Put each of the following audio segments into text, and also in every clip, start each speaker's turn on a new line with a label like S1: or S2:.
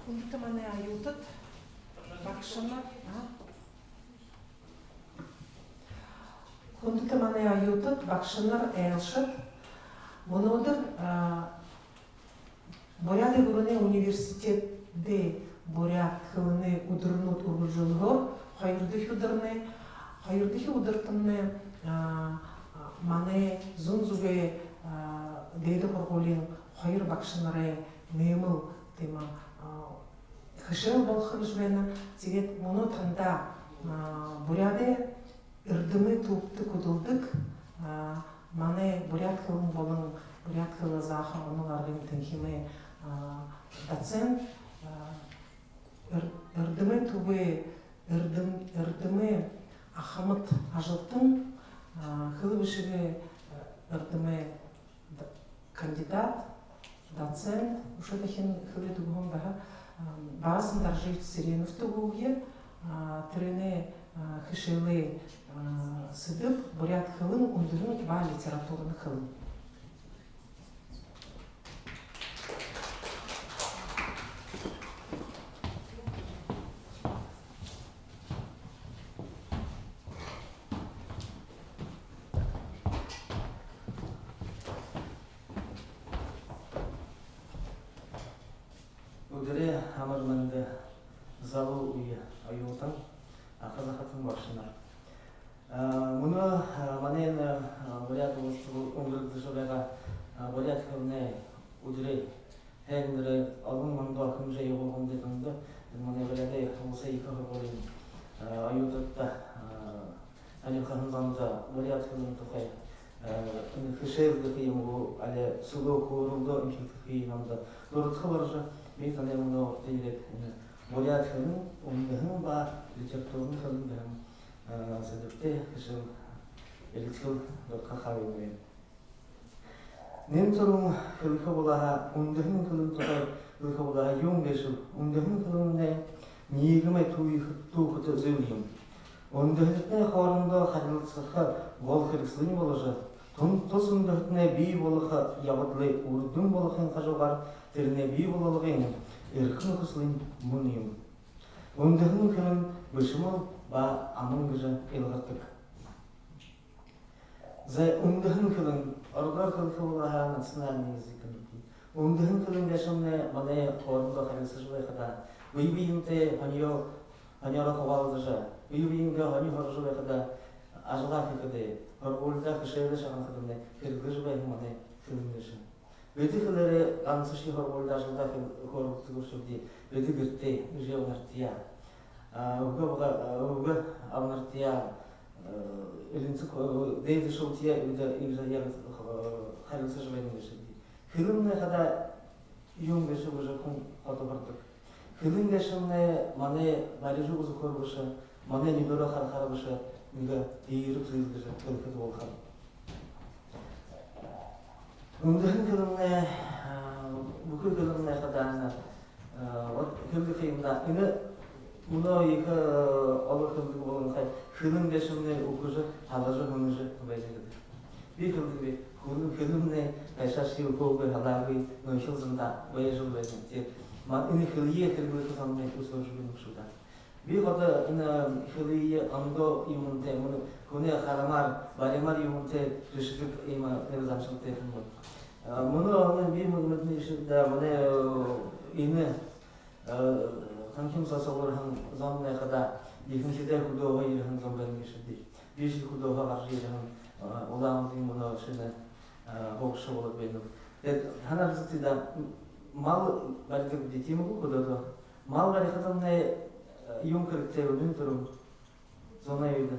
S1: Untamane ajutat bakshana. Untamane ajutat bakshana elşat. Bunlar Буряды Бурыны университетде бурят хылыны удырнут ургылжылгор, хайырдыхи удыртынны мане зунзуге дейді хорголин хайыр бакшынары немыл тема хышыл болхыржвена тегет мұны танда буряды ырдымы туупты кудылдык мане бурят хылын болын бурят хылы заха онылардың тенхиме доцент ырдымы тубы ырдымы ахамыт ажылтын хылы бішігі ырдымы кандидат доцент уша тахин хылы тугун баха баасын даржи сиренов тугуге трене хышылы сыдып бурят хылын ундырын ба литературны хылын.
S2: Удары амарманды залу уйы аюлтан ақазақатын башынар. Мұны манен бурят оңғырды жолаға бурят көвіне удары әңгірі алын маңды ақым жайы болған дедіңді мұны буряды олса екі болын аюлтатта әліқанын заңда бурят көвін тұқай кішерді қиымы әлі сұлы көрілді үмшілді қиымды дұрытқы баржы мен тәне мұны дейрек бурят көвін оңғығын ба литературын көвін бәрін Задуште жил элитил дорка хавиме. Немторум хылхабулаха ундахин хылын тохай хылхабулаха юнгешил ундахин хылынне нигме туухуты зылым. Ундахинне хорунда харилсаха гол хирслыни болажа. Тос ундахинне бий болаха ябатлы урдун болахын хажугар терне бий болалыгын эркын хыслын муним. Ундахин хылын бышымал ба амын гыжы илгыртык. Зай ундахын кылын, оргар кылкылыға национальный языкын. Ундахын кылын гашымны мане орынға харысы жылай қада. Уйбейінте ханьора ховалды жа. Уйбейінге хани хор жылай қада ажыға кекеде. Оргулда кышайды шаған қадымне кіргі жылай мане кылын гашым. Өті кылары ансыши хоргулда ажыға хоргулты көршөкде. Өті гіртте, үже онартия. Уга авнартия элинцик дейди шоутия игжаяр харилса жвайны шеди. Хилымне хада юнгеше уже кун фотографик. Хилынгешемне мане балижу узу корбуша, мане нибера хархарбуша, нига иирып зызгыжа көлкөт болхан. Ундахын хилымне бүкіл хилымне хада көлгі қиымда Мұны екі олы қылдығы болын қай, хылын дешімне ұқыжы, алажы ғыныжы көбәйдегі. Bir kıldı kılımne şaşkı koğu halagı nöşül zında ve jul verdim diye. Ma ini hiliye kırgılı kızanmaya usulculuğun şurada. Bir kadar ina hiliye ando imunte bunu konuya karamar barimar imunte rüştük ima nevzamşıl telefonu. Bunu onun bir mümkün işinde bunu ini hankim sasalar han zamne kadar ikincide kudoğa yirhan zamben işinde. Bir şey kudoğa karşı yirhan Ulan bunu şimdi hoşça olup benim. Hanar zıtıda mal vardı dediğim bu kadar. Mal var kadar ne yunkırık teorinin durum. Zona evde.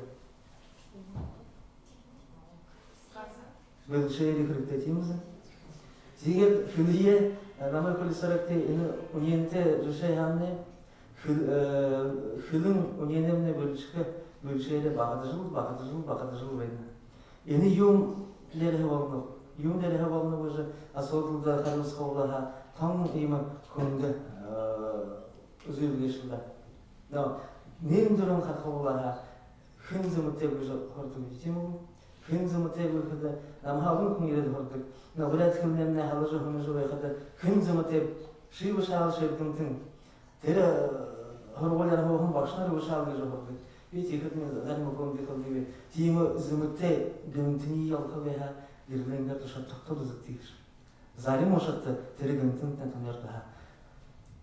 S2: Böyle şeyleri kırık dediğimiz. Ziger filiye Ramay polisarak te uniyente rüşeyhanne filin uniyenemne bölüşeyle bakıcıl benim. Yeni yum lere havalını bozu asılda karısı kovlaha tam ima konuda özür geçildi. No, neyim durum karkovlaha hınzı mutlu hortum diyeceğim bu. Hınzı mutlu kadar ama havun kumire hortuk. No, biraz kimden ne halıcı hınzı ve kadar hınzı mutlu şey bu şahal şeydim tüm. Tere horgolar hoğun başına ruşal gece hordu. Bir tekrar zaten bu konuda kaldı. Timo zümütte gümtini yalka veya birlenler tuşa takta düzüktir. Zalim olşattı tere gümtünden tanıyor daha.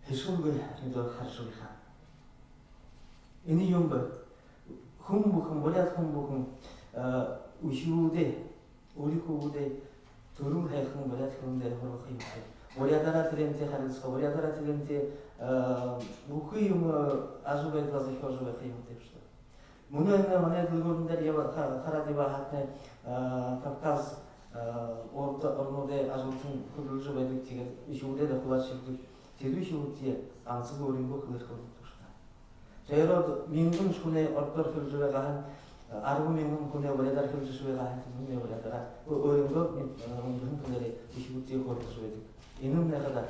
S2: Heşul bir nido karşılığa. İni yumba. Hum bolyat hum uşude Urikude turun haykhın bolyat hımda horokayım. Bolyatara tirente harıska bolyatara tirente bu kıyım azubayt lazı hojubay kıyım tepşti. Bunu enne manay dılgırında yava karadiba hatne Kafkaz orta ornode azultun kudurcu baydık tiger işude de kulaçıktık. Tedu işudiye ansız oringo kılır kılır tuşta. Jayrod mingun şune ortor kılcıva gahan argo mingun kune bolyadar kılcıva gahan tinun ne bolyadara. Bu oringo mingun kılları işudiye korkusu baydık. İnum ne kadar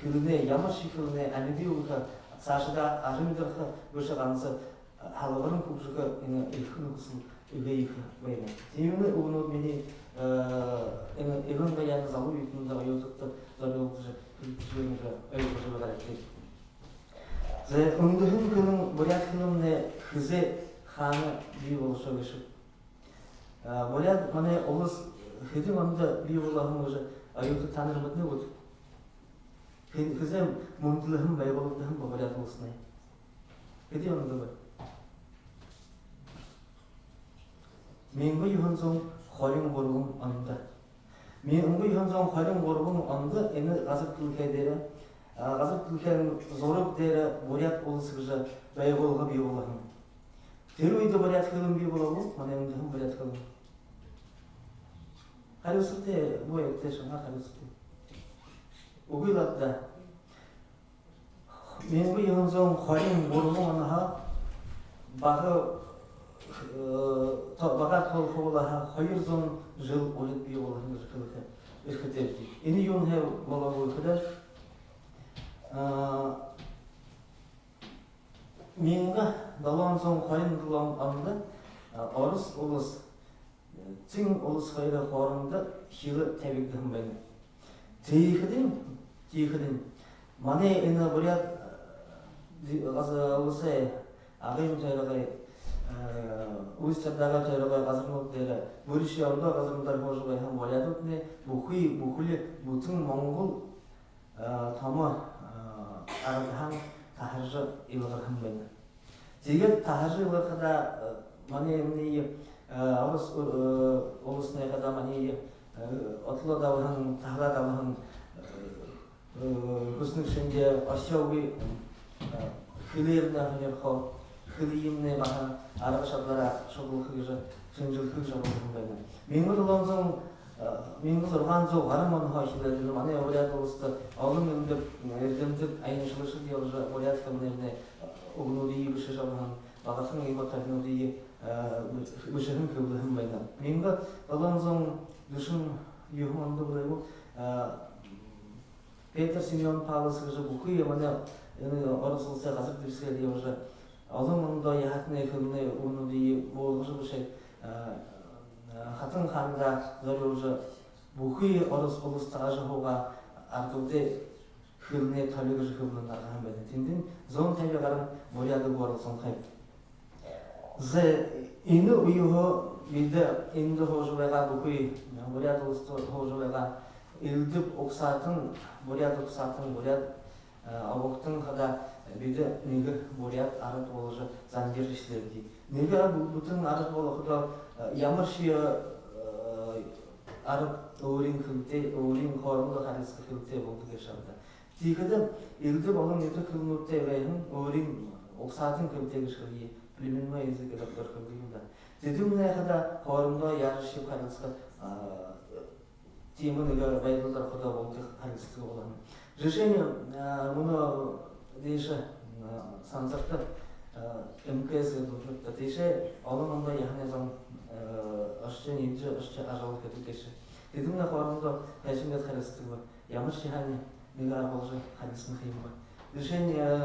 S2: hülüne yamaş hülüne anidi ulka saçda arımdırka böyle kansı halvarın kubzuka ilhın kusun üveyik böyle. Tiyunu onu beni evin bayanı zalı yutunda ayıldıkta zalı olacak kültürümüzde öyle bir şey var. Ve undahın kılın bolyat kılın ne hıze hanı bir oluşa geçip. Bolyat mane oluz hıdın onda bir olahın olacak ayıldı tanırmadı ne oldu? Hıze mundulahın baybalıklahın bolyat olsun ne? Hıdı onda var. Mengu yuhanzong xoring borgum anda. Mengu yuhanzong xoring borgum anda eni gazıp tülke dere. Gazıp tülken zorup dere boryat olsıgıca baybolga bir olahım. Teruide boryat kılın bir olahım, mana emdihim boryat kılın. Karısıte bu ekte şuna karısıte. Uguylatta. Mengu yuhanzong xoring borgum anaha bağı Bagat kolkoğulaha hayır zon jıl olit bir olahın ırkıtırdı. İni yun hev bola ırkıdır. Minga dalan zon hayın dalan andı. Orus olus, çin olus hayra horunda hili tebikdihim beni. Teyhidin. Mane ina buraya olsa ağayım çayrağay Uystardaga çayroga gazırmok dere, Burişi orada gazırmoklar hojubay ham bolyaduk ne, buhuli bütün Mongol tamı aradahan taharjı ilgir ham beni. Diger taharjı ilgir da mani emniyi olus ne kada mani otla davhan, tahla davhan husnuk şimdi aşağı bir hüliyerine hüliyerho Kılıyımne baha araba şartlara şokul kıgıcı, şıncıl kıgıcı olsun beni. Mingur olanzın, mingur organzı varımın haşilerini, mane oraya oluştu. Oğlum önünde erdemdir, aynı şılışı diyoruz, oraya tıkımlarını oğlu diye bir şey çalhan, bakasın iyi bakarını diye bir şeyin kıldığım beni. Mingur olanzın düşün yuhumanda bulayım. Peter Simeon Paulus kıgıcı bu kıyı mane orası olsa gazık dirse diyoruz. Alın da yahatne kılne onu diye bolğusu bu şey hatın xanda zarurca bu kıy orus olus tağıcı hoğa artude kılne talıgıcı kılnlar ham bedi tindin zon tabi garan bolyadı borulsun kayıp ze indi uyuho bilde indi hoju vega bu kıy bolyadı hoju vega ildip oksatın bolyad oksatın bolyad avuktun kada bir de nege bolyat arıt olacak zanjir işlerdi. Nege bütün arıt olacak yamışıya arıt oğrin kılte, oğrin korumda karısı kılte oldu yaşamda. Dikede ilde balon nege kılmurte veyhun oğrin oksatın kılte geçirdi. Bilinme yüzü kadar kıldığında. Dedim ne kadar korumda yarışı karısı timin nege bayılır kadar oldu karısı olan. Решение bunu değişe sanacakta MKS yapılacakta değişe alanında yani zam aşçı neyince aşçı ajalık edilgeçi. Dedim ne kavarında peşimde karıştı var. Yanlış yani negar olacak karışsın kıyım var. Решение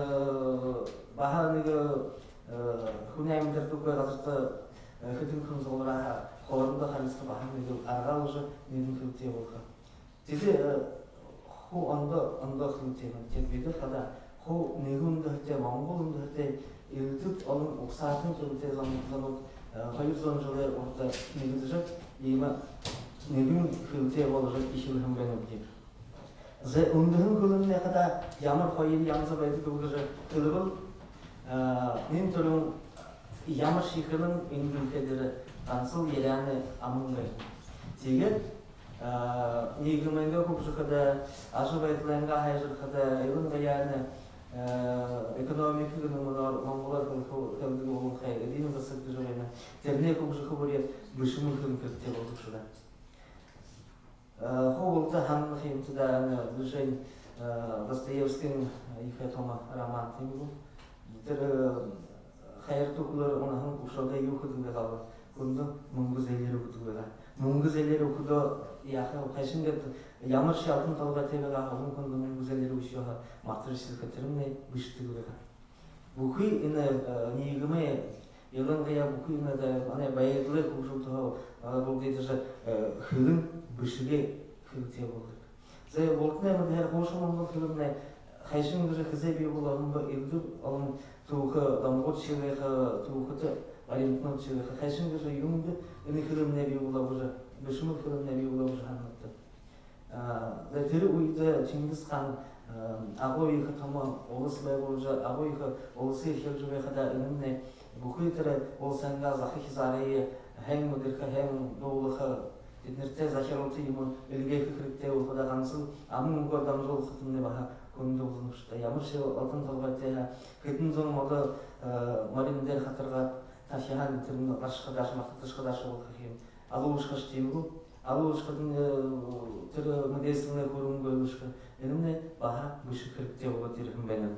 S2: baha nege hunayımdır bu gazete hüdüm kımız olarak kavarında karıştı baha nege arga olacak nedim kıltıya olacak. Dedi hu anda kıltıya tedbirde kada 호 내군도 할때 몽골도 할때 일득 어느 옥사ትን 쪽에 zamanda hayır sonuçları orada negizecek yema negin kültüye olacak işi hem ben ödeyim. Ze undun kulun ne kadar yağmur hayır yağmur baydı kılgıcı kılgıl nin turun yağmur şikrinin ülkeleri ansıl yerine amınlayın. Tiget негімenge көпшілікті ашу байтыланға хайжылықты елін ғаяны экономиканың монголар көлдігі олың қай әдейін ғасырды жойны терне көпшілікі бөлет бүшімін күн көтте болдық шыда. Қолды ханның қиымтыда бүшін Достоевскийдің екі тома роман темі бұл. Хайыр тұқылар онағын ұшалда еу күтігі қалды. Күнді мұңғыз әйлері күтігі қалды. мұңғыз әйлері күді яқы қайшын кетті. Ямар шалтын талға тебеға ғалым күнді мұңғыз әйлері үшіға мақтырышсыз кәтірімне бүшті көрегі. Бұқи іні негімі елін ғая бұқи іні де байырлы көкшілтіға бұл дейдіжі хылын бүшіге хылте болды. Зәй болтын әмі дәр қошы мұңғы хылымне қайшын күзі қызай бей болағын ба елді алын туықы дамғыт шелеға туықыты Алимтнот человека, хайшин даже юнды, они храм неби ула уже, бешумы храм неби ула уже ханатты. Да тери уйда Чингис хан, агой их тома олыс бай уже, агой их олысы хелжубе хада инне, бухой тери олсанга захи зарее, хэм мудирка хэм доулыха, иднерте захеролты ему илгей хрипте улхада гансыл, амын уга дамжол хытынны баха күнді улнышта. Ямыршы алтын талгатя, хытын зон моды мариндер хатырга Тафихан түрін ғашқыдашы, мақтатышқыдашы ол қақиым. Алу ұшқыш деймі бұл. Алу ұшқыдың түрі мүдесіліне көрім көй ұшқы. Енімне баға бүші кірікте олы дерім бәнім.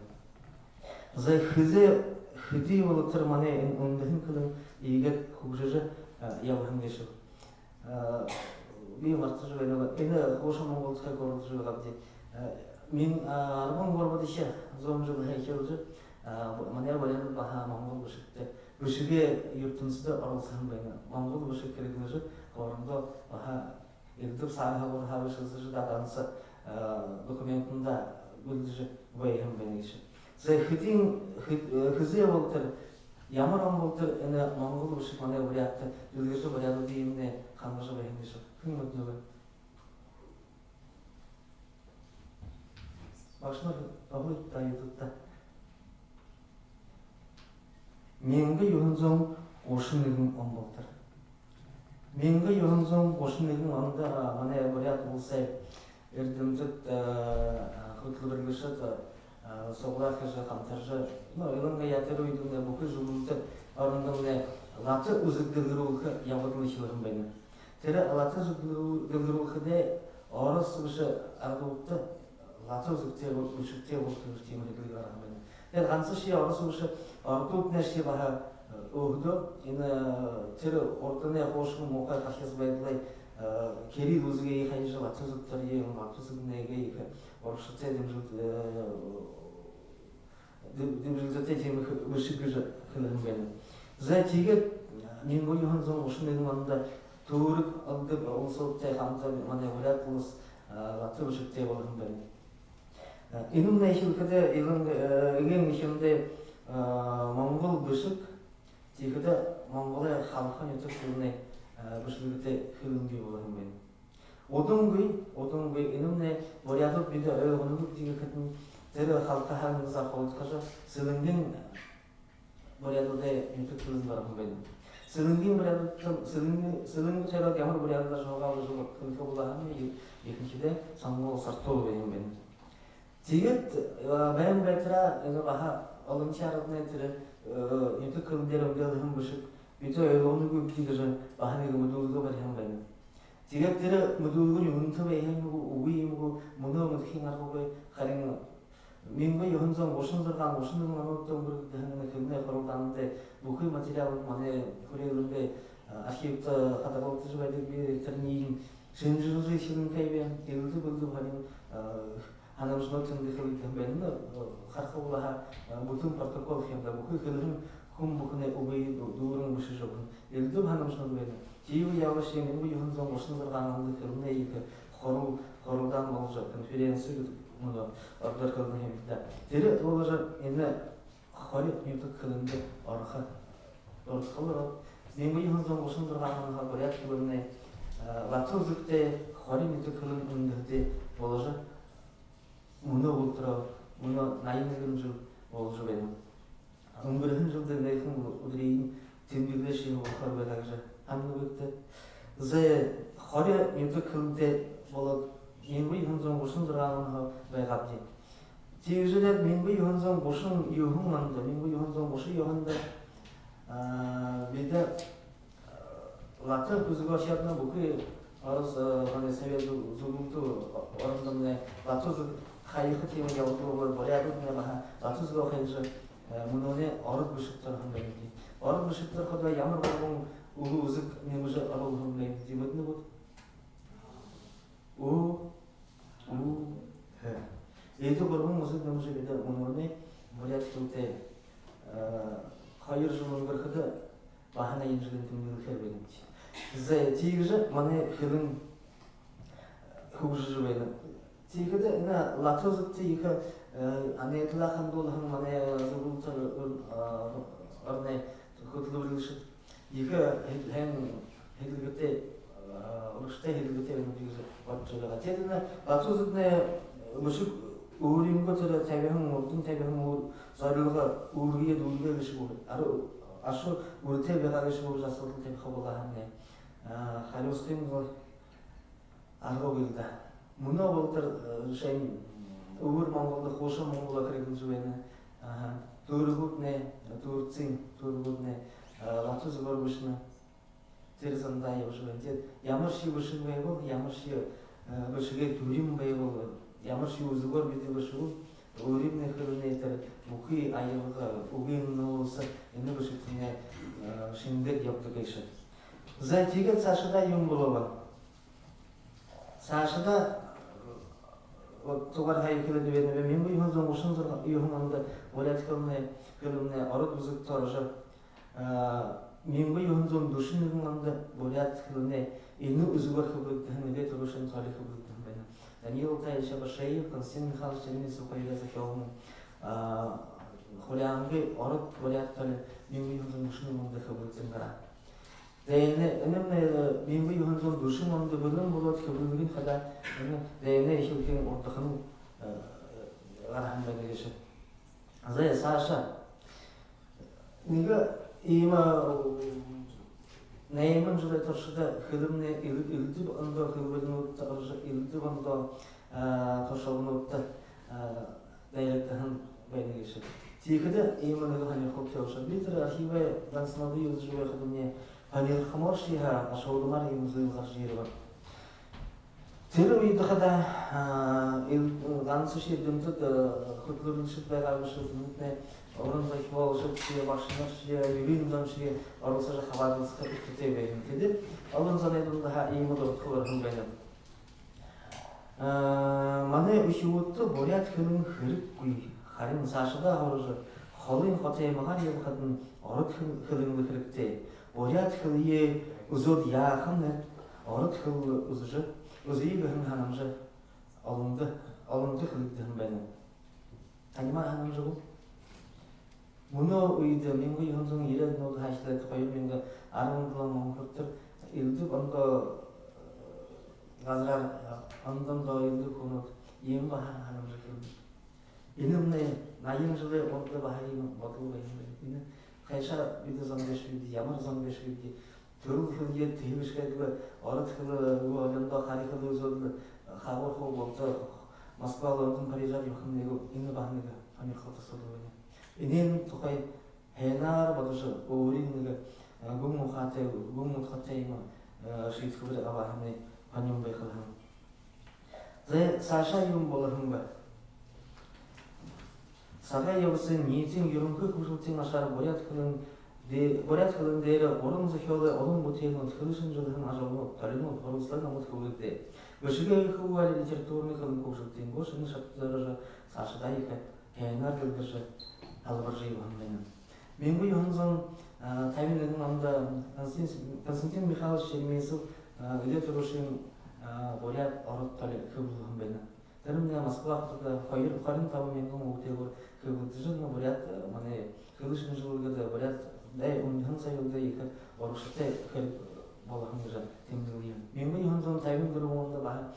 S2: Зай хүді олы тұр мане үндігін кілім егет көкжіжі яуғын деші. Бейім артı жу бәнім. Ені қошы мұңғылдыққа көрілді жу ғабде. Мен арбан көрбады ше, зоң жылы әйке ұлжы. Мане бәлемді баға мұңғыл бүшікті. Бүшіге юртынысты арылсан бәйні. Моңғол бүшік керекіні жүр, орынды баға елдіп сағыға бұл хабышызы жүр дағанысы документында бүлді жүр бәйім бәйні кеші. Зай хүзе болтыр, ямыран болтыр, әні моңғол бүшік мане бұряқты, үлгіші бұряды дейіміне қанғышы бәйім кеші. Күн өтіні бәй. Башына бағыл да ютытта. Менгі юғынзыңошынығын он болтыр. Менгі юғынзыңошынығын онда мане бұрят болсай, ердімдік құтлы біргішіт соғылар кәжі қамтаржы. Илыңға ятыр өйдіңде бұқы жылымды орындыңде латы үзікділгір олқы яғыдылы хилығын бәйні. Тері латы үзікділгір олқыде орыс бұшы ардуытты латы үзікте олқы теміргілгі арағын бәйні. Ғансы шей орыс бұшы Артук нәшке баға өғді, ені тері ортаны қошының мұқай қақез байдылай керейд өзіге еқай жыла түзіктір ең артузығын әйге екі орышытсе демжілдетте темі үшігі қылығын бәні. Зәй тегет мен ойыған зоң ұшын едің анында туырық алдып олсылықтай қамта мане өлят ұлыс латы үшікте болығын бәні. Инум нәйшілкіде, ең ешімде Моңғол бүшік тегіді Моңғолай халқын өтіп күліне бүшілгіде күлінге болығын бәйін. Одың гөй, инімне борядып биді өйғынығып деге кәтін тәрі халқы хәңіза қолытқашы сілінген борядыда өтіп күлін барығын бәйін. Сілінген чайлады ямыр борядыда жоғалы жылы күлкі болағын екіншіде саңғол сартол бәйін бәйін. Тегет бәйін бәйтіра Алынчы арадына тірі еті күлдер өңделігін бүшік, бүйті өйғыны көптегі жын бағанегі мүділігі бар ең бәйін. Тегеп тірі мүділігін үнті бәйін мүгі, ұғы емігі, мұны мүдіхин арғы бәй, қарың мен бәй өңзіңошын зырған,ошындың ануыттың бір дәңіне күліне құрылданындай бұқы материалын мане көрелімде архивті қатағылты жібәдегі тірнейін жын жылы шылын кәйбен, елді бүлді бағанын Hanımızın ötünde kılıktan benim karşı olaha bütün protokol fiyatlar bu kılırın kum bu kune ubayı doğurun bu şey yok. Elde hanımızın benim. Civi yavaş yemin bu yuhun zaman başını zırganlandı kılına yıkı korudan olacak konferansı bunu order kılını hemde. Deri olacak ene xori yutuk kılında arka ortalar. Men bu yıldan olsun durganına buraya kılını vatuzukte xori yutuk kılın ünde olacak. Bunu ultra bunu nayın jıl olacak benim. Ömrümün жылда нейхин удреин тимбиглеши хор белагжа аннугте зе хоря юты кылде болот менби хонзон гушун дураган байгапти тигжелер менби хонзон гушун юхун манда менби хонзон гушу юхунда биде латыр күзгө шатна буки арыз хане совет зулумту орындамне латыр хайхы темге олдур борядык нема латыр хенже 문헌에 어른 부식들 한 명이지. 어른 부식들 하다 양을 보고 우루 우슥 내무저 알아보 한 명이지. 뭐는 것? 해. 얘도 그러면 무슨 내무저 비다 문헌에 머리야 뜰때 hayır 주는 걸 하다 바하나 인지는 등을 해버리지. 이제 지금 만에 그런 후주주에는 지금도 나 라토즈트 이거 안에들라 한돌한 만에 저부터 어네 그들을 이거 한 해들 그때 어떻게 해들 그때 이제 왔잖아. 제가 라토즈네 무슨 우린 것들 대변 어떤 대변 뭐 저리가 우리에 놀게 되시고 아주 우리 대변하게 되시고 자서 대변하고가 하네. 하루스팀 거 알고 있다. 문어부터 쉐인 우르 몽골도 호셔 몽골가 그리고 주에는 도르굿네 도르칭 도르굿네 라투즈 버부시나 제르산다이 오시는데 야머시 오신 거고 야머시 버시게 두림 배고 야머시 우즈거 비디 버시고 우림네 그러네들 무기 아이가 우긴노스 있는 것이 그냥 신대 역도게셔 자티가 사시다 용불어봐 사시다 togar hayır kıldı ve men bu yıldan boşun yuhumanda olaytkalne kılımne arık buzuk tarışı men bu yıldan düşündüğümde boyat kılne eni uzvar kıldı hemede tarışın tarih kıldı ben. Yani yılda yaşa başayı Konstantin Mihailovich Chernyshev koyuyorsa ki Xolyangı arık boyat kıldı men bu yıldan düşündüğümde kıldı gara. Değne önemli men bu yıldan düşündüğümde bölüm bulat kıldığı kadar değne işin ortakının rahmet geçti. Azaya Sasha. Niga ima neyman jule tarşıda kılımne ildi anda kılbedin tarşı ildi anda tarşalını utta değerlikten beni geçti. Tiyikede ima niga hani kopyalışa bir tane arşive dansnadı yüzücüye kılımne hani khamarşiha aşağıdılar yemizli karşıyı var. Terör idhada gansı şeddimde kutların şıklar alışıldığında orundaki boluşup şeye başına şeye yürüyünden şeye arasıca havarınızı kapıp benim dedi. Alın zanedin daha iyi modu kılarım benim. Mane üşüvüttü boyat kılın hırık kuy. Harin saşıda horucu. Холын хотей маған елқатын орыт кылыңды кірікте. Боят кылые uzod яқын орыт кылы uzıcı. Uzayı bəhün hanımcı alındı kılıqdığım benim. Tanıma hanımcı bu. Bunu uydu, men bu yılın yeri oldu haşlayıp koyup menge arındılan mümkündür. İldi onda gazrar ondan da ildi konu yem bahar hanımcı kıldı. Benim ne nayın жылы orada bahayım bakılı benim. Kayşa bir de zanbeş bir yamar zanbeş bir Төрүл хилге тейбишкеге арат хиле уалында харихылы өзөлдө хабар хол болду. Москвалардын Парижа юхынnego ини бахнеге ани хатысылды. Инен тукай хенар бадышы оринге гуму хатейма шиткыбыр авахны паньым бехылхан. Зе Саша юм болырым ба. Сага явысы ниетин юрункы кушултин ашар боят кылын borat kılındığıyla onun zekalı onun mutluluğunu kılışın жылдың ажабы тарихын қорғызларына мұткылықты. Өшіге хуали литературный кылын көкшілттен көшіні шаптылары сашыда екі кәйнар білгіші албыржы евғанбайны. Мен бұл юханзон тәмінлігін анда Константин Михайлович Черемисов үлі тұрышын борят арыттары көбілғанбайны. Термина Москва туда хайыр харин табы менгон утего кылдыжын бурят мане кылышын жылгыда бурят дай унхан сайылда их оруште кел балахан дежа темдилин. Менми хонзон тайвин дурумонда ба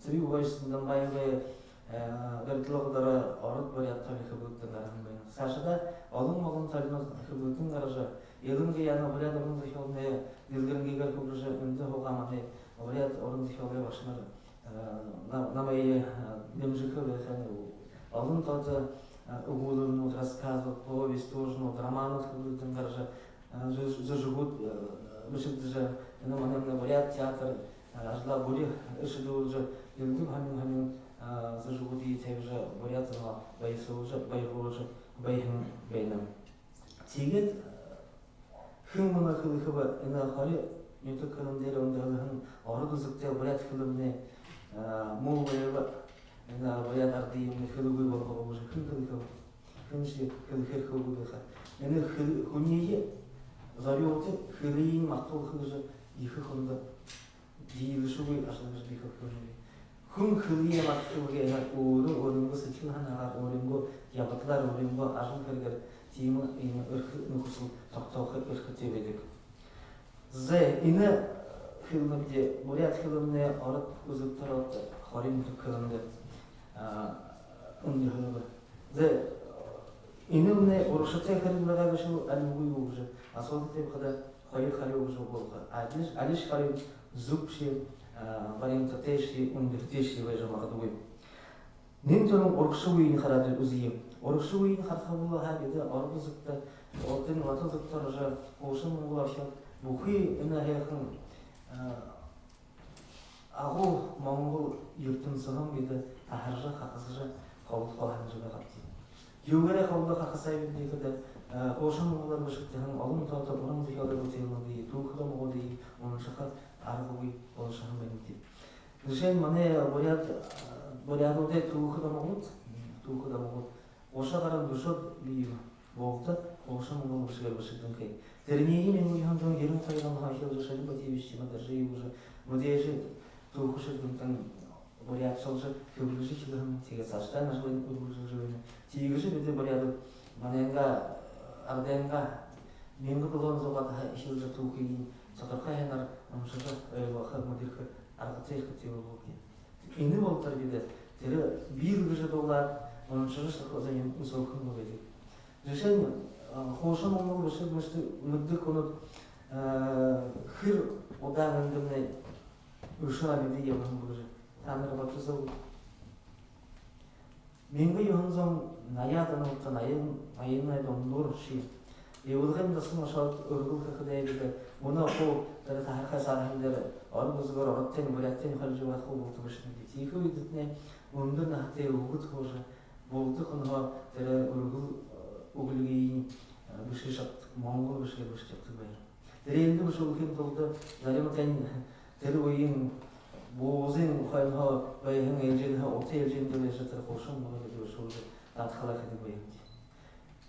S2: цри уайсындан байве гэртлогдара орот бурят таби кылдыгын гаран бен. Сашада олон могон талинос кылдыгын гаража елинге яна бурят орун зихолне дилгеринге гар кубржа үнде хогамане бурят орун зихоле башнар намай демжикова алын тата уголовно рассказывал повесть тоже романов кылдыгын гаража зажигут вышел даже на маневрный вариант театр ажла були ишиду уже елдим хамин зажигут и те уже вариант на байсу уже байру уже байхин бейнам тигет хымына кылыхыба ина хали ютуб каналдары ондалын орды зыкте вариант кылымне мол байба ина вариант ардиимне кылыгы болго уже кылыхыба кымши кылыхыр кылыгыха ина хуние Зарёте хилин мактол хылжы ихы хонда диилшугы ашлагы бихы хылжы хун хилин мактолге уру орынго сычын ханага орынго ябатлар орынго ажын кергер тима ина ырхы нухусул токтохы ырхы тебедик зе ина хилмде бурят хилмне арат узып тарат харин хилмде унди хылбы зе инымне орушатя хилмлага бешу алугу уже Асолтев когда хайр хайр уже было. Алиш хайр зубши, вариантатеши, ундертеши вежа махадуи. Нинтон оркшуи хараджи узием. Оркшуи хархабула хабида орбузукта, отын ватузукта рожа, ошын мулашат. Бухи ина хехан агу монгол юртын сынам бида тахаржа хакасжа кабул кылганжыга катты. Югере кабул хакасай биди когда Ошын олар башыктыгын алым тата буран зыялы бутылмады, туухда моди, он шахат аргуи олшан бенти. Жен мане борядоде туухда могут. Оша гаран душот би болта, ошын олар башыктыгын кай. Тернеги мен уйхандын ерин кайган хашыл жашын бативишчи мадажи уже. Модежи туухушыдын боряд шалжы кыбылжы чыгын тиге саштан ажлын кыбылжы жыны. Тигижи биде боряды маненга арденга менгу болгон зогата ишилже туухи сатарка хенар амшыжа ваха модирка аргацейх катиолог. Ини болтар биде тере бир гыжы доллар оншыжа сахозаен усохын боледи. Решение хошын онул бышык мышты мыдды конут хыр оданындымны ушуна биде явын быжы. Таныр бакчызы менгу юханзон наядан отта наянай дондор ши. Евулген дасым ашат өргул кахыдай биде. Муна хо тары тахарха сархиндер арбузгар араттен буряттен халжыва хо болту бышын ди. Тихо идитне мунды нахте угут хожа. Болту хонха тары өргул углыгейин бышышат монгол бышыгы бышчаптı бай. Теренди бышылхин толды. Зарематен тары ойын Бозин хайнха байхын элженха оте элженде лежатыр хошын мыгы шулды атхала кеди байынди.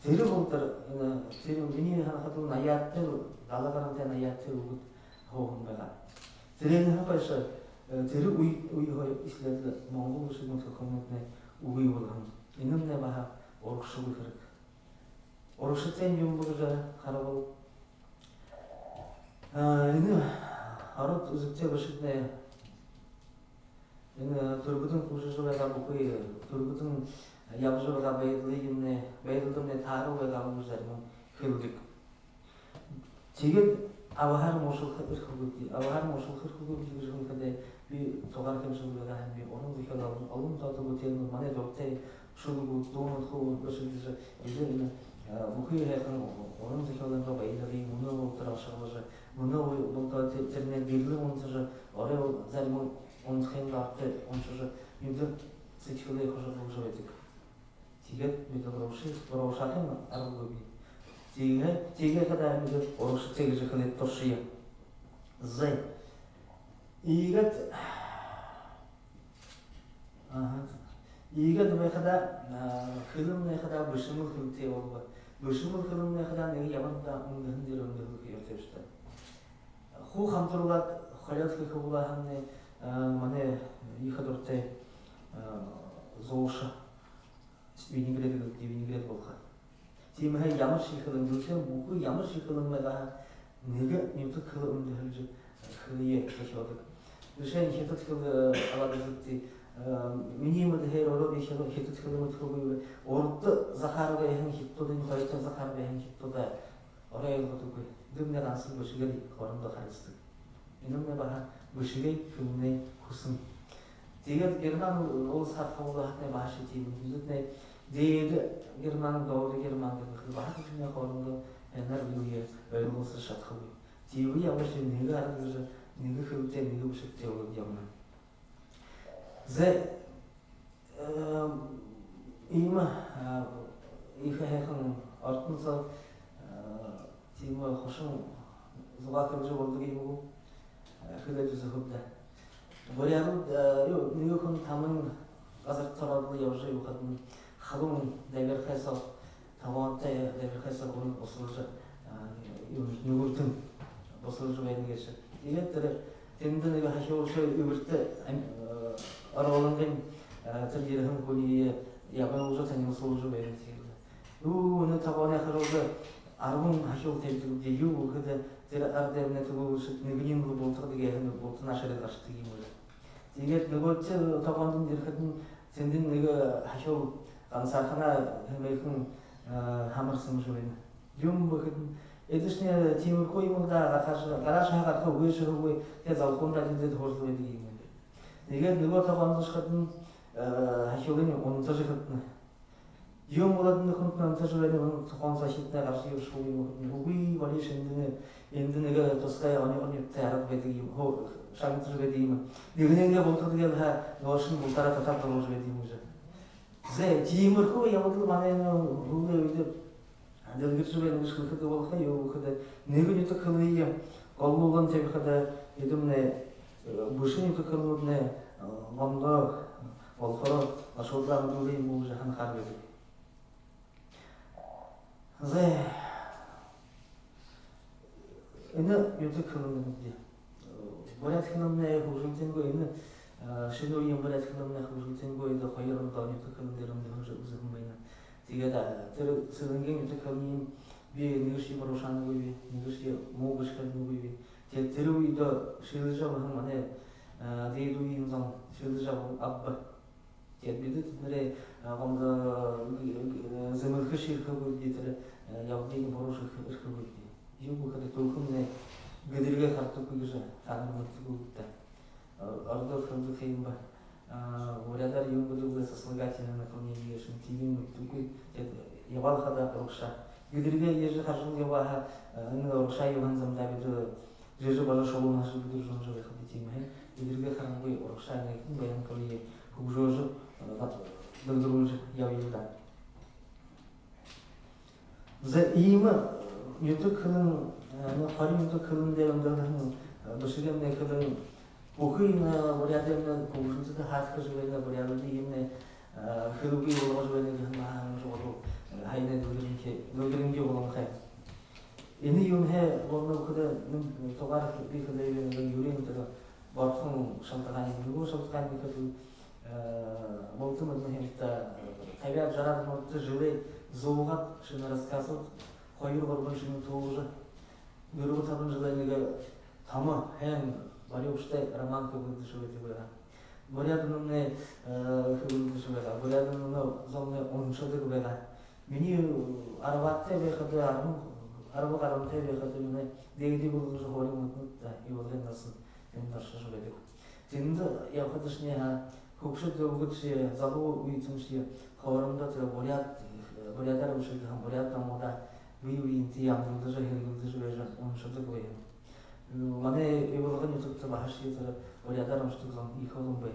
S2: Тери болтар ина тери мини ханхатун аятты далагарантен аятты угут хогун бага. Терени хапайша тери уй хой иследи монгол бышыгын коммунитне уй болгон. Инымне бага оркшугу керек. Оркшытен юмбуржа харабал. Ины арут үзүкте бышыгне Тургутun kuşuşuğa bakıyor, Turgut'un yapıcığa bayıldığımne tarih ve kalmışlarımın kıldık. Çünkü avahar moşul kırk hukuk, avahar moşul kırk hukuk gibi kadar bir togar kemşulluğa hem bir onun dışında alım tatlı bu temin mane dokte şulu doğru doğru başlıca izlerini bakıyor yakın onun dışında bayıldığı bunu ultraşarjı bunu bulta terminal birli montajı oraya zaten онцхен бакты ончужы юды сычкылы хожа болжойдык. Тигет металлурши порошахын аргуби. Тиге когда юды ороши тегежи хылет торшия. Зай. Игет Игет бехада хылым нехада бышымыл хылте олба. Бышымыл хылым нехада неги яманда унгын дерөндө хылтеште. Ху хамтурлат халят хылбулахны мане ихадорте зоушы винегрет болған. Тимхай ямар шихылын жүрсем, бұғы ямар шихылын мәға неге немті кылы үмді хылые кешуадық. Düşen хетет кылы алады зүтті. Минимум хер оро бешело хетет кылы мұтқылы орды Захарова ехін хиттоды, Николаевича Захарова ехін хиттоды орай ұлғыды көй. Дүмнен асыл бөшігер қорымды қарысты. Менімне баға бөшігер күніне құсын. Деген Герман ол сарқауылы хатне башы теймін. Дүзітне дейді Герман дауды Герман деді. Баға күніне қорымды әнәр білуге өйілғысы шатқылы. Дейбі яғышы неге арғызы, неге күлте, неге бөшікте олы ямын. Зе има иха хехан артынса тима хошын зуға кіржі болды кеймі хілі жүзі хүбді. Боряру неге күн тамын қазір тұрадылы яужы юқатын халың дәбір қайсал тамуатта дәбір қайсал күн осылыжы нүгіртін осылыжы бәйін кеші. Дегеттері тенді неге хаши олшы үбіртті араланған тілдерін көне яғын олжы тәнің солжы бәйін тегілді. Үні табаны ақырылды арғын хаши ол тәбдігінде ю өкіді тері ардәріне түгі ұшып негінен бұл болтық дегені болтын ашырет ашық деген өлі. Дегет нөгөтте табандың дерхетін сенден неге хаши ол қансақына хемейкін хамырсын жойны. Юм өкідің Эдішіне темір қойымылда қарашы ағарқа өй шығы өй тез алқонда деді торзы өйді кеймеді. Деген нөгөө табанды шығатын хашиолыны онынты жығытыны. Юм оладыңды құнтын онынты жығыны оның тұқан сашетіне қаршы ев шығуы мұхытын. Уй, валиш енді неге тосқай ағын епті әріп бәді кеймі, шағынты жығы деймі. Дегенен де болтырды кел ға ношын бұлтара татап тұру жығы деймі жы. Зе, темір қой, яғыдылы манайны бұлды өйді Дәлгір жүрген үшкіл күді болға, еу күді неге нүті қылыйы қолуылын тәбі қыды едіміне бұшы нүті қылуыдыне ғамды болқыры ашылдан дүлейін бұл жағын қар беді. Зай, үні нүті қылуыдыне. Борят қылымне құжылтен көй, үні шыны ойын борят қылымне құжылтен көйді қойырымда нүті қылымдерімді ұзығын байна. Тегеді тірі сілінген үті кәлінен бе негіші барушаны көйбе, негіші моғыш кәліні көйбе. Тірі үйді шелі жабығын мане дейді үйін зан шелі жабығын аббы. Беді түтінірі ғамды зіміргі шеркі көйде тірі яудейін барушы үркі көйде. Ең көйді төлкіміне гөдерге қарты көйгіжі қанымықты көйді. Арды қылды қиын ба. Урядар ең бұды сослагательный наклонение ешін тегін мүттігі ебал қада ұрықша. Гүдірге ежі қаржын ебаға ұрықша еуған замда беді жежі бажа шолуын ашы бүдір жон жой қады теймей. Гүдірге қарынғы ұрықша әнекін баян көлі көк жожы дұлдырулжы яу елда. Зә иімі үйті кілін, қари үйті кілін дәрімдердің бұшығымне кілін Укыйна вариативно кушать хатка живена вариативно именно хирурги волос живена гана жору хайна дуринки волонхай. Ini yunhe волна куда товар бихада юрин туда бархан шантагани юго шантагани каду болтым мехта табиат жарат морты жылы зоугат шына рассказывать хойыр барбан шына тоужа юру табын жылайныга тама хэн Варюште роман кабуды живет игра. Борядынны кабуды живет, а борядынны зомны оншады кабуды. Мені арватте бехады арвы қарамте бехады мені дегде кабуды живори мұтнытта еволген насын ендаршы живет. Тенді яқыдышне көкші дөңгітші залу үйітімші қауырымда борядар ұшыды, борядан ода үйінті ямдылды жа живет оншады кабуды. Мане еволген ютубта бахаши тара вариадарам штугам ихолум бай.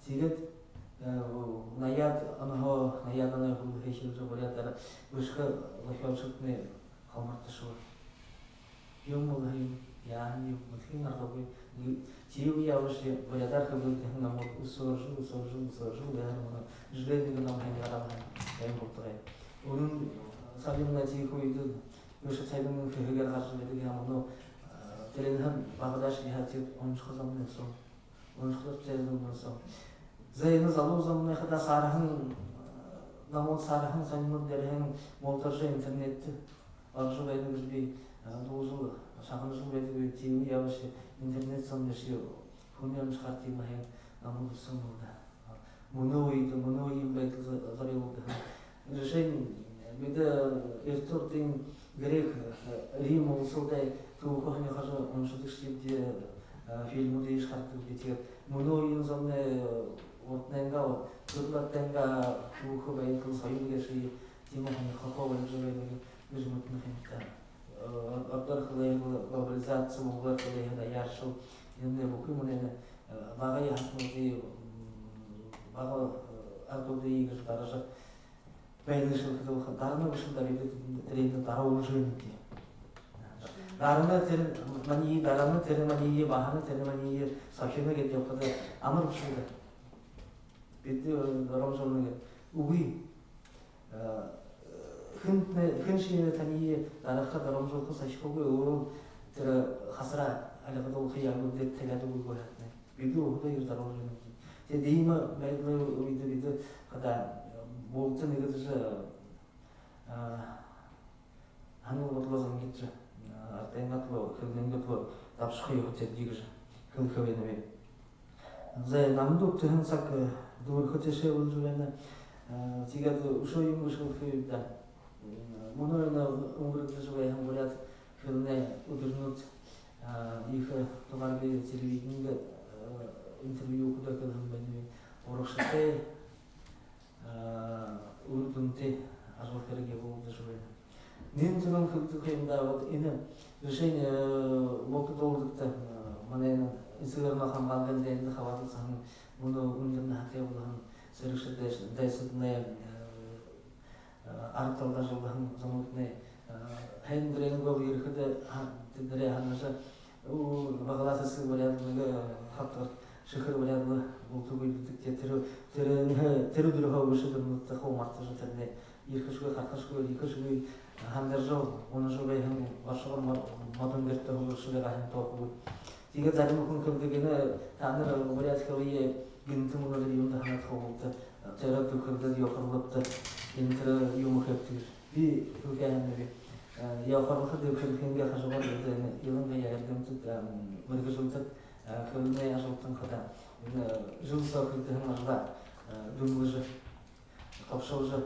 S2: Сигет наяд анахо наядана хул хешил жо вариадара вышка лахиалшутне хамарташуа. Юмул хай яни мутхин архабы тиу явши вариадар хабыл технамот усоржу бәрмана жледига нам хайярам хай болтгай. Onun sabimna тихуйды вышка сайдын фигер харжылды ямоно Tereden Bağdaş nihatiyet 13 kazanmıyorsa, 13 kazanmıyorsa, Zeyni zalu zamanı kadar sarahın namol sarahın sanmur derhen montajı interneti arzu verdiğimiz bir doğuzul şahınızın verdiği TV yavaşı internet sanmışıyor. Bunun çıkarttığı hem namol sunuldu. Bunu uyum belki zararlı. Решение беда эртортин грех Рим olsa da tu kohne haja onşudur şimdi filmu değiş hareket bitiyor. Bunu insanı ortnenga turlattenga tu kobayın kıl sayı geçi timo hani kafa oyuncu ve biz mutlu hemta. Aktar kılay globalizasyon olgar kılay da yarşı yine bu kumune bagay hatmı baga artoda iyi gösterişe Бәйнішіл кітілгі дарыны үшілді рейді дарауы жөнінде. Дарыны тері мании, бағаны тері мании, сақшыны кетті оқыды, амыр үшілді. Бетті дарау жөнінде. Уғи, хүн шейіне тәние дараққа дарау жолқы сашқығы оғыл тері қасыра әліғыды оқы яғыл деп тәләді ұғы қоятын. Бетті оғыда ер дарау жөнінде. Деймі бәйді бейді қада болты негізі hangi batılazan gitçe artayın atlı, kılgın gıtlı tapşıkı yok ötedi digişe kıl köveni ve zay namduk tühün sak dur köteşe olacağına tigadı uşo yumuşu kıyıda bunu öyle umuruklıcı ve hem bulat kılne udurnut yıkı tomar bir televizyonda interview okuda kılhım beni orukşatay Урдунте ажвакареге болду жубайна. Мен тунан кылдыкымда вот ини решение болду долдукта манайны инстаграмга камгалганда энди кабарласаң муну ундерне хатыя булган сырышыда дайсытны аркталда жылган замутны хендрен гол ирхиде тидре ханажа у багласысы вариантыга хаттар шыхыр варианты болду көйдүк терү дурга ушыдын тахо марты жатырды иркышгы каткышгы иркышгы хандержо оны жобай хам башыгыр модун берте ушыга хам топу тиге зарым күн кылдыгыны таныр варианткалые гинтим улары юлда хана топу терү дүкөрдө йокурлупты интер юму хептир би күгәнне яфарлык деп килгәнгә хажыгар елынга ярдәм тut бергә җылтып көлне яшылтын кыда жыл сакыты хымарда дүнгүжө тапшылжы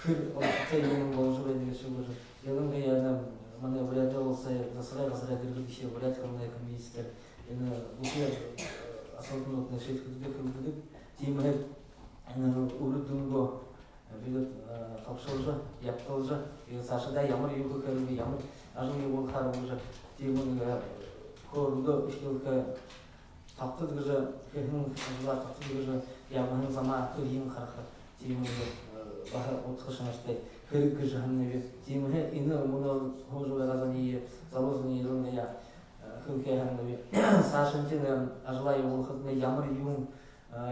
S2: хыр отайын болжу бәдеге шылжы елынга ярдәм мана вряда болса засыра дирги ще вряд кылмай комиссия эне букер асылтын отна шеткүдү кылдык тимре урдунго билет тапшылжы яптылжы сашыда ямыр югы кырбы ямыр ажын югы харбыжы тимре korunda işgalka taptı gıcı kehnin kızlar taptı gıcı yağmurun zaman kıyım karşı tiyimde bahar otkışına işte kırık gıcı hanne tiyimde ine bunu hoca verazani zavozani yılında ya kılke hanne saşıntine ajlay olhutne yağmur yum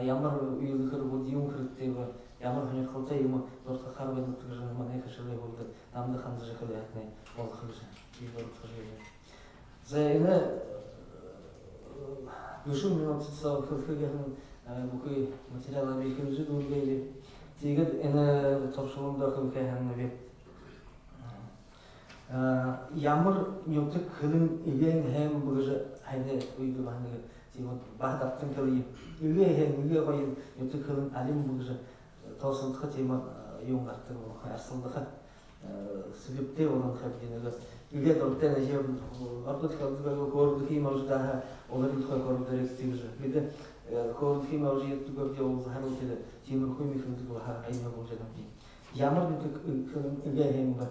S2: yağmur uyulu kırıp yum kırık teybi yağmur hani kılta yumı zorta karbenin gıcı manay kışılay oldu namdı kandıcı kılayatne ol kıcı bir kıcı Зайны düşün minut tutsa kılkıgın bu материалlar ikinci durgaydı. Tigid ene topşulunda kılkıgın bir yağmur yoktu kılın igen hem bugüce haydi uydu bahane tigid bahdaptın kılıyı igen hem igen koyun yoktu kılın alim bugüce tosıldığı tema yongarttı bu arsıldığı sebepte olan kabinede İlk ortaya ne yapayım? Artık kaldık kordu ki mevzuda onların ilk kordu direktifler. Bir de kordu ki mevzu yettu gördü oldu her ülkede. Timur koymuş muydu bu her aynı olacak değil. Yağmur bir ilk hem var.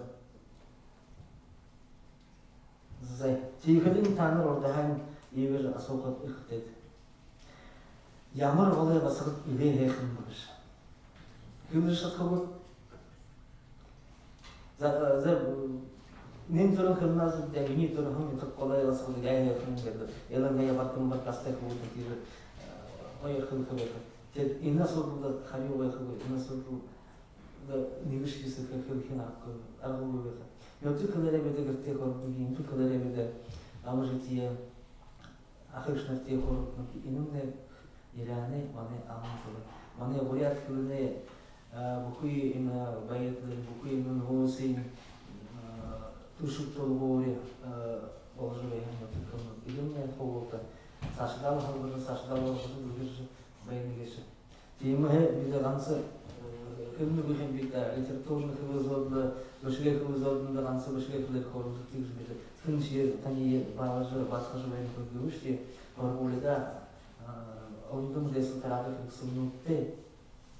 S2: Zay. Tiyiklerin tanrı orada hem iyi bir asokat irkted. Yağmur olaya basıp ilk hem var. Kimdir şakabı? Zay Nin turun kılmazdı da yeni turun hem çok kolay olsun gaya yakın geldi. Yalan gaya baktım bak kastek oldu diye. O yakın kılıyor. Ted inasıl da kariyo yakın, inasıl da nimiş bir sefer kılkin akı, argulu yakın. Yoktu kılere bede gırtı korktu, yoktu kılere bede amıcıtiye, ahırşnaftiye korktu. İnimle 이란에 만에 아무도 만에 우리한테 그네 북위 있는 바이들 북위 있는 호신 투숙도고리 어저에 한번 그런 이름에 보고다 사실다고 하고 사실다고 하고 그래서 바이니게서 팀에 비자 간서 그는 그냥 비자 리터토르 그거서 도시게 그거서 간서 도시게 그걸 거르서 뛰고 근시에 단위 바서 바서 왜 그것이 얼굴에다 어떤 데서 살아도 그렇습니다.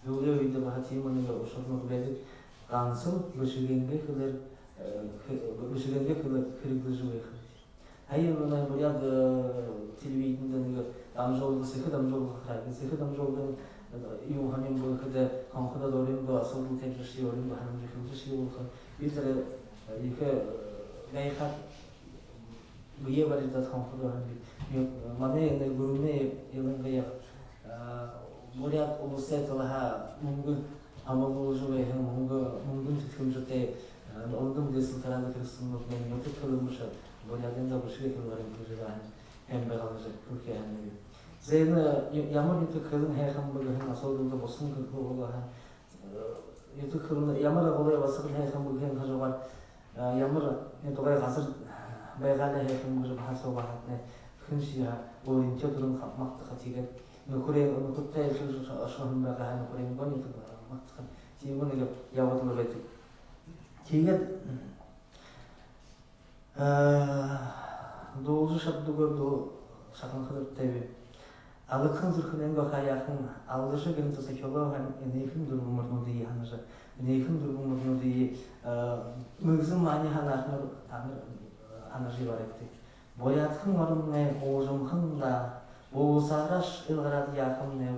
S2: 요게 이제 하지만은 어서는 그래도 간서 도시게 그들 도시게 그들 그리고 하이로는 뭐야 그 텔레비전에 그 남조도 세크 남조도 하라고 세크 남조도 이용하면 뭐 그때 강화도 노린 거 서로 대주시 노린 거 하는 게 그것이 이들의 이게 내가 위에 버리다 강화도 하는 게 만에 내 그룹에 이런 거야 뭐야 오세트가 뭔가 아무것도 해 뭔가 지금 저때 어떤 데서 살아도 그랬으면 그냥 어떻게 그러면서 뭐냐 된다고 시계를 말하는 그제가 햄버거를 그렇게 하는 게 제가 야머리도 그런 해 한번 해 나서도 무슨 그거가 한 이것도 그런 야머라 거기에 와서 해 한번 해 가져가 야머라 또가 가서 내가 해 한번 좀 하서 왔네 큰시야 뭐 인터들은 막 같이 그래 그때 저 한번 하는 그런 거니 막 지금 이게 야머도 그래 이게 doğru şabdığı do sakın kadar tabi. Alıkın zırhının bakayakın aldışı günü seçiyorlar hem neyfim durumunu diye hanıca neyfim durumunu diye mümkün mani hanarını hanıcı var etti. Boyatın varım ne oğuzum hında boğuzaraş ılgaradı yakım ne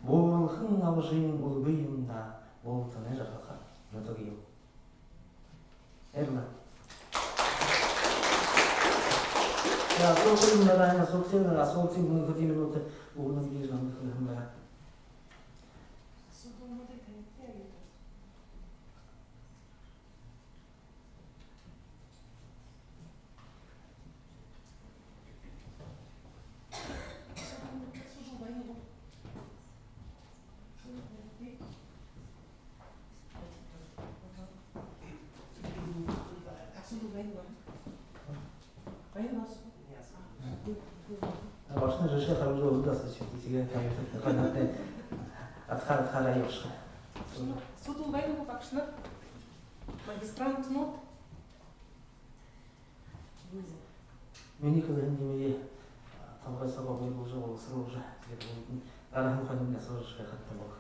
S2: boğulhın avжин ulgıyım da boğultanı rakaka nötogiyim. Erna. 야, 소금 내가 하나 속세는 소금 그 뒤로 또 오는 게 좀 그런 거야. Başına rüşvet alınca oldu aslında şimdi sigara kayıtlı kanatte atkara yok.
S1: Суд военного факшна магистрант нот.
S2: Мені коли не там весело було вже волосро вже але ми ходимо на сорож хатта бога.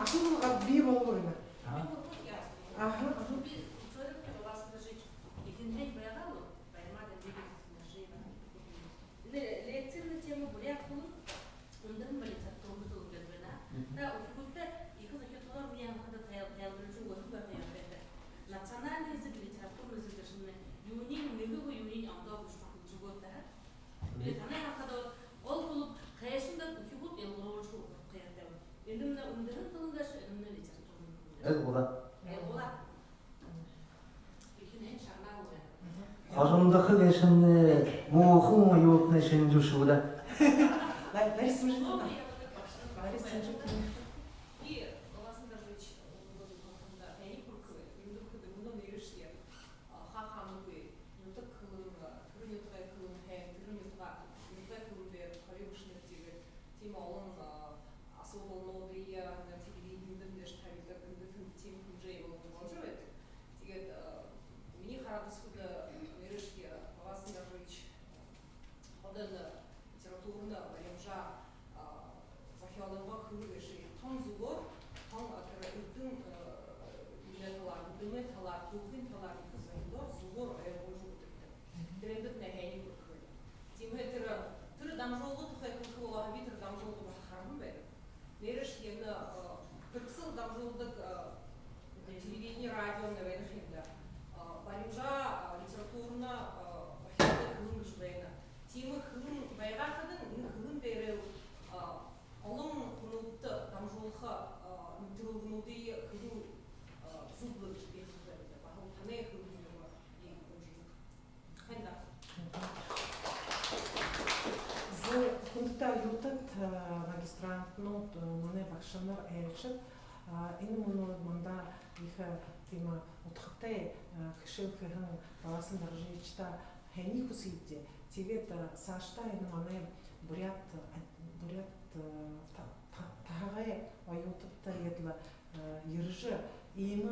S1: Асыл би болурна. Ага.
S3: лекцияны тема бурят кылып, ондан балета тоғыз өткөрүнө. Да, укутта эки закётлар менен када таялдырчу болуп барып. Национальный язык литературы языгышны юнин мөгү юнин анда бушмак жуготта. Летане хакада ол болуп, кайшында укут элгорочу кыйырда. Эndi мына ундарын тылында мына литература.
S2: Элгора.
S3: Элгора. Экинен шарна болду.
S2: Ажымдакы кешинде муухун юутны шенжушуда.
S1: Лариса Мужикова. Лариса Мужикова.
S4: И Лариса Мужикова, да, они куркы, индукы, много неришли, хахануи, нутак кылынга, кырнютга кылынга, кырнютга, нутак кылынга, кайушны тиги, тема олон особенно дия на телевидении деш тавида, кындытын тем кужей болон болжойт. Тиги мини харабыскуда неришли Лариса Мужикова, одан литературна, варимжа захиаланга кылыгыши тон зугор, тон акырытын юнеталар, дыметалар, кухнеталар кызындор зугор эвожу типти. Трендет нехени куркы. Тимге тыры дамжолгу тухай куркы болага битер дамжолгу бахарым бер. Нереш ені кырксыл дамжолдык телевидение, радио невеншинда. Варимжа литературна захиаланга кылыгыш бейна. Тимге кылын байгахадын кылын берел Алым кунутты дамжолха нутырылгынуды кылу зублы бешберді. Бахыл тане кылу
S1: аспирантнууд манай багш нар ээлжид энэ манда их тийм утгатай хишээхэн баасан даржичта хэний хүсийдэ тэгээд цаашдаа энэ манай бурят тагай оюуттай ядла ерж ийм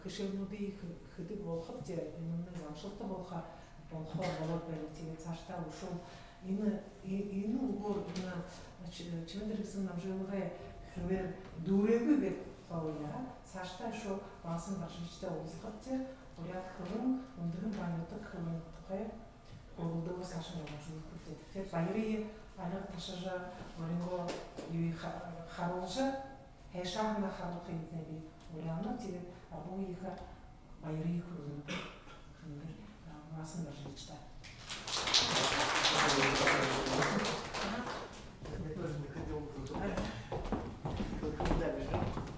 S1: хишээнүүдийн хөдөг болоход энэ амжилттай болохоо болоод байна. Тэгээд цаашдаа өшөө энэ үгээр энэ чимэндэр гэсэн намжуулгын хөвөр дүүрээгүй гэдэг боёо. Цаашдаа шүү баасан даржичтай уулзахад бурят хөрөн өндөр байнудаг хөрөн тухай уралдаа цаашаа явуулж байна. Тэгээд баярын анаг ташаа моринго үй харуулж хэшаана харуулахын нэмий урана тэгээд абууиха баярын хөрөн баасан даржичтай.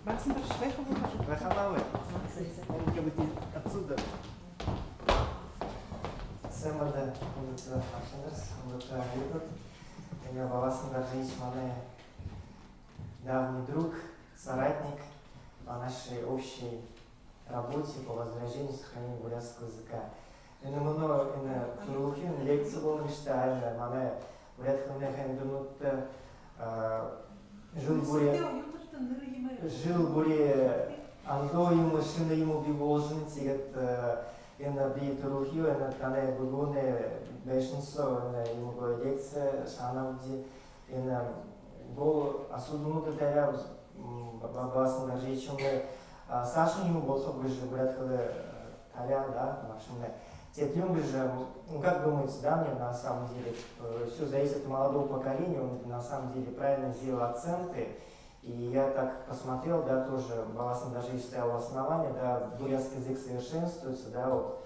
S1: Баасан даржичтай
S2: Рахамавы. Он как бы отсюда. Сэмэдэ унтра хашнерс унтра юдот. Я Баасан Даржич мой давний друг, соратник по нашей общей работе по возрождению и сохранению бурятского языка. Энэ мөн энэ турхин лекци болмыштай манай бурят хүмүүхэн дүнут жил буре андо юм шина ему бивожен тигет энэ би турхио энэ танай бүгоне бешнсо энэ ему лекция шанавди энэ бол асуднута тая Баасан Даржичум Саша ему болсо ближе бурят хле таля да машина. Тем же, как думаете, да, мне на самом деле все зависит от молодого поколения, он на самом деле правильно сделал акценты. И я так посмотрел, да, тоже Баасан Даржич стоял у основания, да, бурятский язык совершенствуется, да, вот.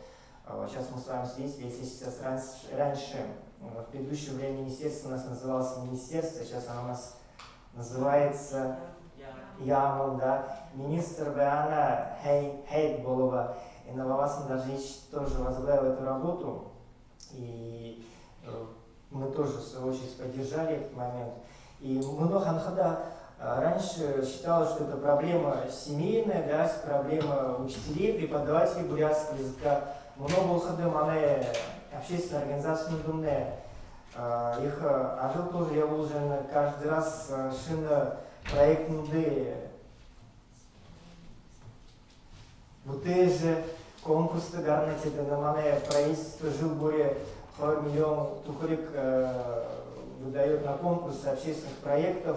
S2: Сейчас мы с вами свидетели, если сейчас раньше, в предыдущее время министерство у нас называлось министерство, сейчас оно у нас называется Ямон, да, министр Беана Хейт Болова. И Баасан Даржич тоже возглавил эту работу, и мы тоже, в свою очередь, поддержали этот момент. И много анхада раньше считалось, что это проблема семейная, да, проблема учителей, преподавателей бурятского языка. Много анхада мане общественная организация думная. Их ажил тоже я уже каждый раз шина проект нуды. Вот же конкурсы гарнете на мане правительство жил более 1 миллион тухарик выдает на конкурсы общественных проектов,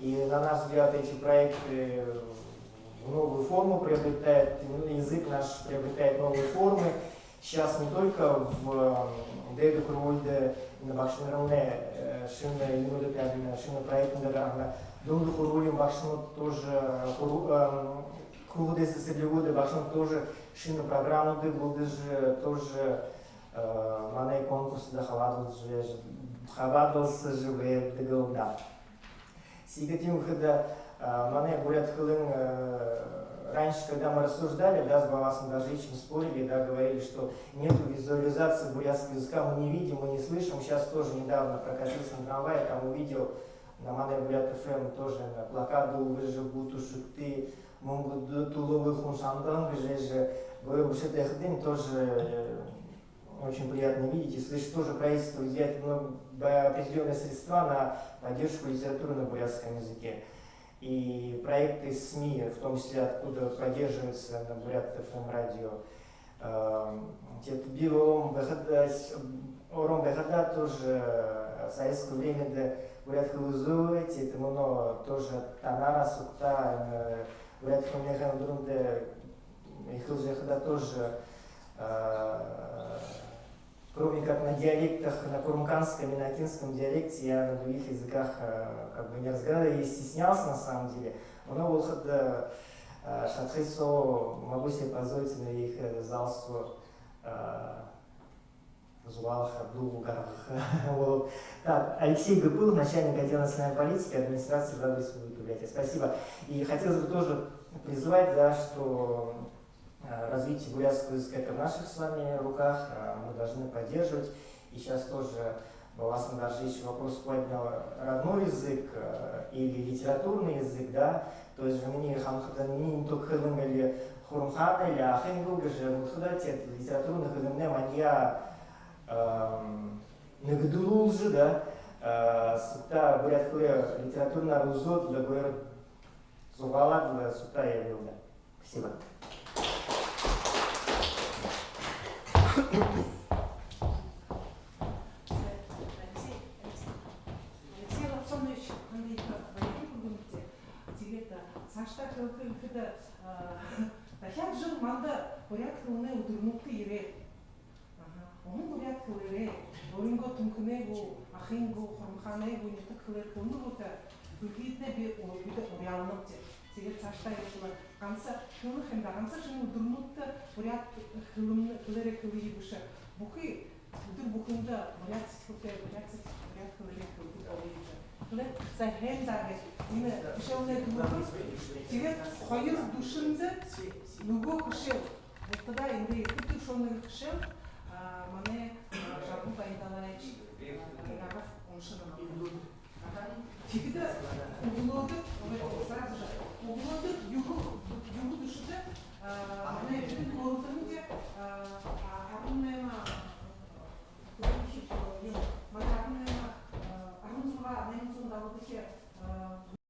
S2: и на наш взгляд эти проекты новую форму приобретают, язык наш приобретает новые формы. Сейчас не только в Дейду Хурвульде, на Бакшинарне, Шина и Нудапядина, Шина проект Надарна, Думду Хурвулим Бакшину тоже Кругуды Сесебливуды Бакшин тоже Шина программу Дыбуды же тоже мане конкурсы Хавадался живе Дыгалда. Сигатим когда мане бурят хылын раньше, когда мы рассуждали, да, с Баасан Даржичем спорили, да, говорили, что нет визуализации бурятского языка, мы не видим, мы не слышим. Сейчас тоже недавно прокатился на трамвае, там увидел на Мане Бурят ФМ тоже на плакат «Дулвыжи бутушек ты, могут туловых хуншандан», же говорю, что тоже очень приятно видеть и слышать. Тоже правительство взять определенные средства на поддержку литературы на бурятском языке. И проекты СМИ, в том числе откуда поддерживаются на Бурят ФМ радио. Ором Бехада тоже в советское время до Бурят Хылузу, это много тоже Танара, Сукта, Бурят Хылмехан Друнде, и Хылжехада тоже, кроме как на диалектах, на курмканском и на акинском диалекте, я на других языках как бы не разговаривал и стеснялся на самом деле. Но вот Шатхисо могу себе позволить на их залство Зуалах, Абдул-Гарах. Так, Алексей Гапылов, начальник отдела национальной политики администрации Главы Республики Бурятия. Спасибо. И хотелось бы тоже призвать, да, что развитие бурятского языка это в наших с вами руках, мы должны поддерживать. И сейчас тоже Баласан даже еще вопрос поднял родной язык или литературный язык, да, то есть же мне хамхадан не только хилым или хурмхан или ахин был же мухадатет литературных хилымне мания нагдулул же, да, сукта бурят хле литературный рузот для гуэр зубалат для сукта я был, да. Спасибо.
S1: Алексей Лапсонович, қандай баян бүгінгі дегенде сашта кілкіді тахят жыл манда бурят кылыны удурнукты ире. Onun buraya kılırı, boyungo tümküne bu, ahingo, hormhane bu, nete kılır kılını bu da, bülgüde bir oryanlık de. Teget saçta yapılı. Kansa kılını hem de kansa şimdi udurnukta buraya kılırı kılıyı bu şey. Buki, udur bukunda buraya sıkıntı, buraya kılırı kılıyı olaydı. Kılır, sen hem de yine bir şey olaya durur, teget hayır duşunda nugo kışıl. Bu kadar indi, bütün şonları kışıl. Мане жаргу пайдаланыч граф оншыны макулуд. Тигиде углоды, сразу же углоды югу душиде